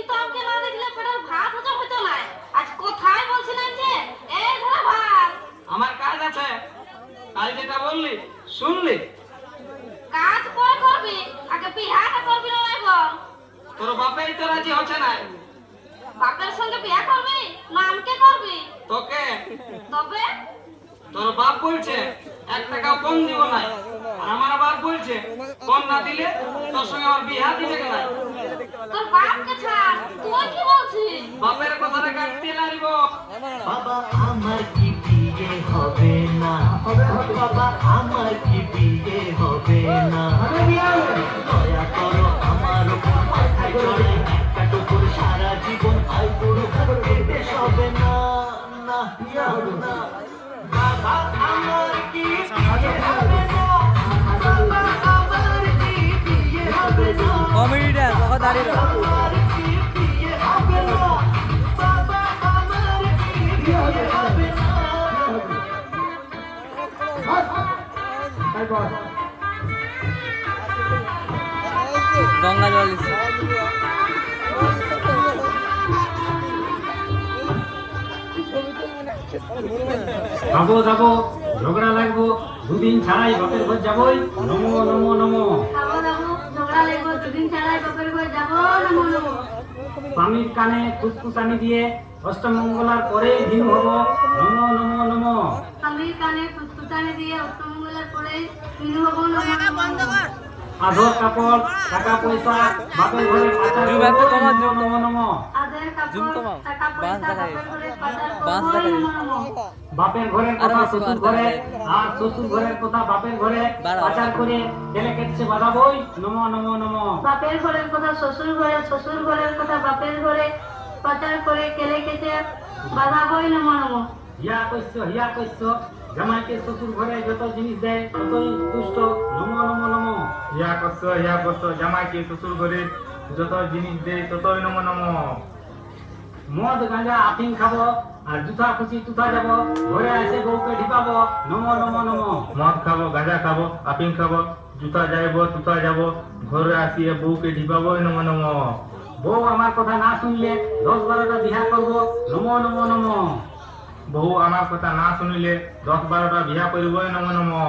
তো আমাকে না দেখলে পেটের ভাত হজম হতো না। আজ কোথায় বলছিলেন যে এই ধরে ভাত? আমার কাজ আছে, কাল যেটা বললি শুনলি? কাজ পরে করবি, আগে বিয়াটা করবি না বল। তোর বাপেই তো রাজি হচ্ছে না। বাপের সঙ্গে বিয়া করবি না আমাকে করবি? তোকে। তবে তোর বাপ বলছে 1 টাকা কম দিব না, আর আমার বাপ বলছে কম না দিলে তোর সঙ্গে আমার বিয়া দিবে না। তোর বাপকে ছাড়, তুই কি বলছিস? বাপের কথাটা কাটতে লাগব। বাবা আমার কি বিয়ে হবে না? বাবা আমার কি বিয়ে হবে না? দয়া করো আমার উপর মাথায় চড়ে একটা টুকুর সারা জীবন আই পুরো খেতে হবে না। না না বাবা আমার কি বিয়ে হবে না? বাবা আমার কি বিয়ে হবে না? কমেডিটা তখন দাঁড়িয়ে আমার কি বিয়ে হবে না? বাবা আমার কি বিয়ে হবে না? গঙ্গা জল দিচ্ছে। যাবো যাবো, ঝগড়া লাগবো, দুদিন ছাড়াই বাপের ঘর যাবই। নমো নমো নমো। খাবো দাবো, ঝগড়া লাগবো, দুদিন ছাড়াই বাপের ঘর যাবো। নমো নমো। স্বামীর কানে ফুসফুসানি দিয়ে অষ্টমঙ্গলার পরে দিন হব। নমো নমো নমো। স্বামীর কানে ফুসফুসানি দিয়ে অষ্টমঙ্গলার পরে হিন্দু হবো। নমো নমো। আধর কাপড়, টাকা পয়সা বাপের ঘরে পাচার জুম করবো। একটা কমা, জুম নমো নমো। আদের জুম কাপড়, কমাও। টাকা বাঁশ পয়সা দেখা বাপের ঘরে পাচার বাঁশ করবো। দেখা নমো নমো। বাপের ঘরের আরো কথা বেশি শ্বশুর বাঁশ ঘরে, দেখা আর শ্বশুর ঘরের কথা বাপের ঘরে বাড়াও। পাচার করে ছেলে কেটছে বাঁধাবই। নমো নমো নমো। বাপের ঘরের কথা শ্বশুর ঘরে, শ্বশুর ঘরের কথা বাপের ঘরে পাচার করে কেলে কেটে বাঁধাবই। নমো নমো। হিয়া কইছ জামাইকে শ্বশুর ঘরে যত জিনিস দেয় ততই তুষ্ট। নমো নমো নমো। ইয়া করছো জামাইকে শ্বশুর ঘরে যত জিনিস দেয় ততই নমো নমো। মদ গাঁজা আফিং খাবো, আর জুতা খুশি তুতা যাবো, ঘরে এসে বউকে ঢিপাবো। নমো নমো নমো। মদ খাবো, গাঁজা খাবো, আফিং খাবো, জুতা যাইব তুতা যাব, ঘরে আসিয়ে বউকে ঢিপাবো। নমো নমো। বউ আমার কথা না শুনলে 10-12টা বিয়া করবো। নমো নমো নমো। বউ আমার কথা না শুনিলে 10-12টা বিয়া করব। নমো নমো।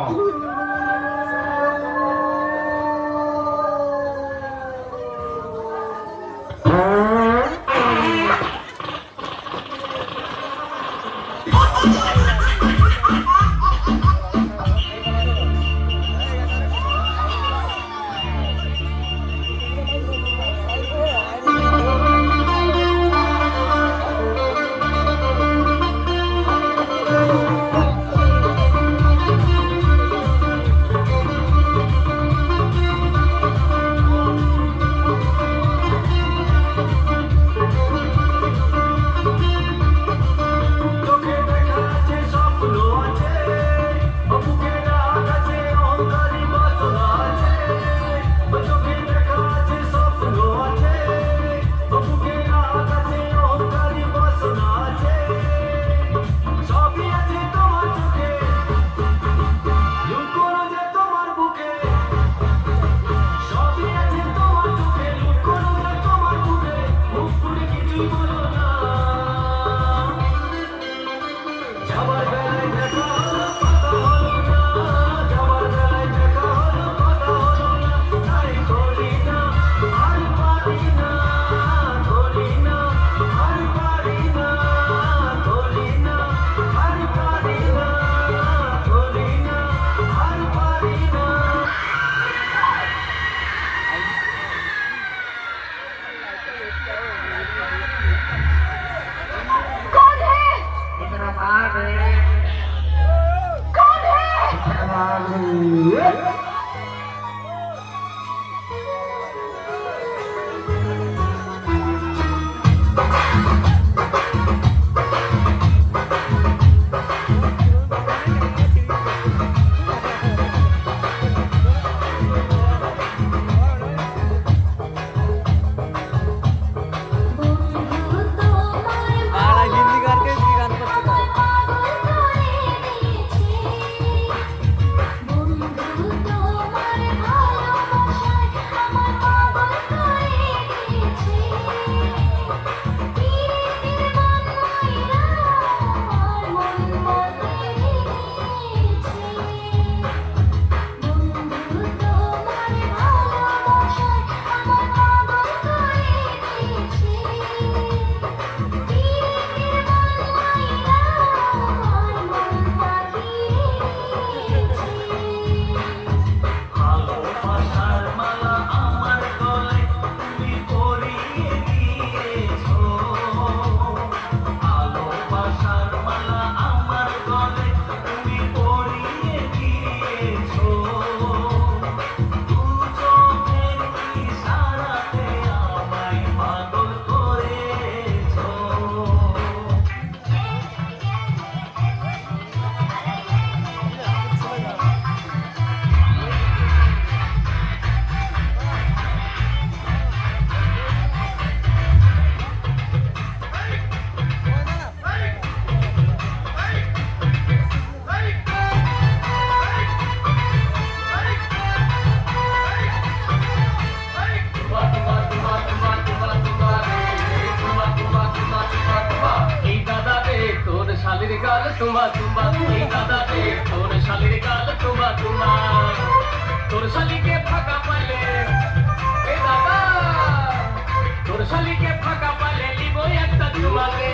টুম্বা টুম্বা এই দাদা রে তোর শালির গাল টুম্বা টুম্বা তোর শালিকে ফাঁকা পাইলে এ দাদা তোর শালিকে ফাঁকা পাইলে লিব একটা চুমা রে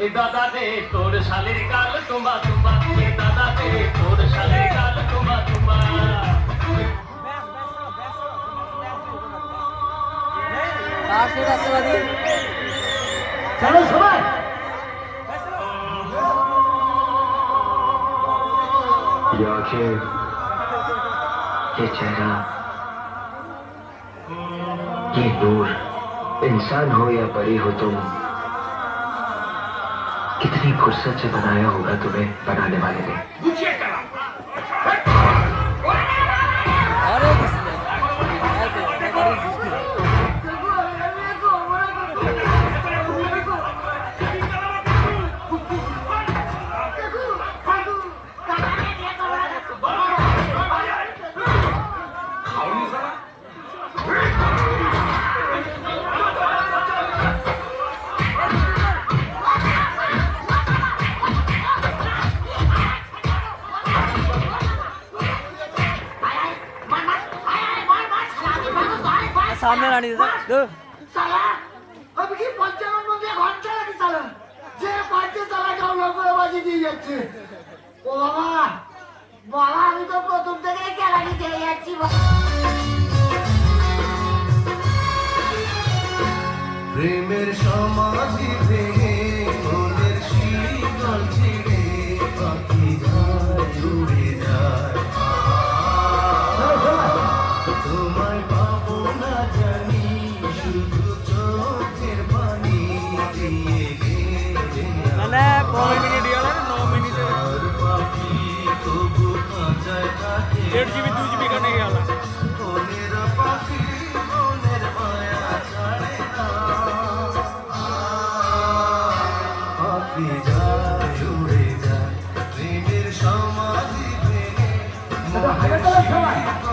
এ দাদা রে তোর শালির গাল টুম্বা টুম্বা এ দাদা রে তোর শালির গাল টুম্বা টুম্বা কার সেট আছে বাদি চলো সবাই ये आंखें, ये चेहरा, ये नूर, इंसान हो या परी हो तुम, कितनी फुर्सत से बनाया होगा तुम्हें बनाने वाले ने। আরে কিছু না এই তো এবারে দিছি সামনে রানি দে সালা আমি কি পঞ্চান্ন মধ্যে ঘন্টা নাকি সালা যে পাঁচে সালা যাও লোকের বাজি দিয়ে যাচ্ছে ও বাবা বাবা আমি তো প্রথম থেকেই কেলানি দিয়ে যাচ্ছি প্রেমের সমাধি ভেঙে মনের শীতল ছিঁড়ে পাখি যায় উড়ে যায় তোমায় পাবো না জানি শুধু চোখের পানি দিয়ে গেলে মানে কয় মিনিট হলো 9 মিনিট আর পাখি তবু খাঁচায় থাকে 1.5 GB 2 GB কাটে গেল মনের পাখি মনের মায়া ছাড়ে না পাখি যায় উড়ে যায় প্রেমের সমাধি ভেঙে মনের শীতল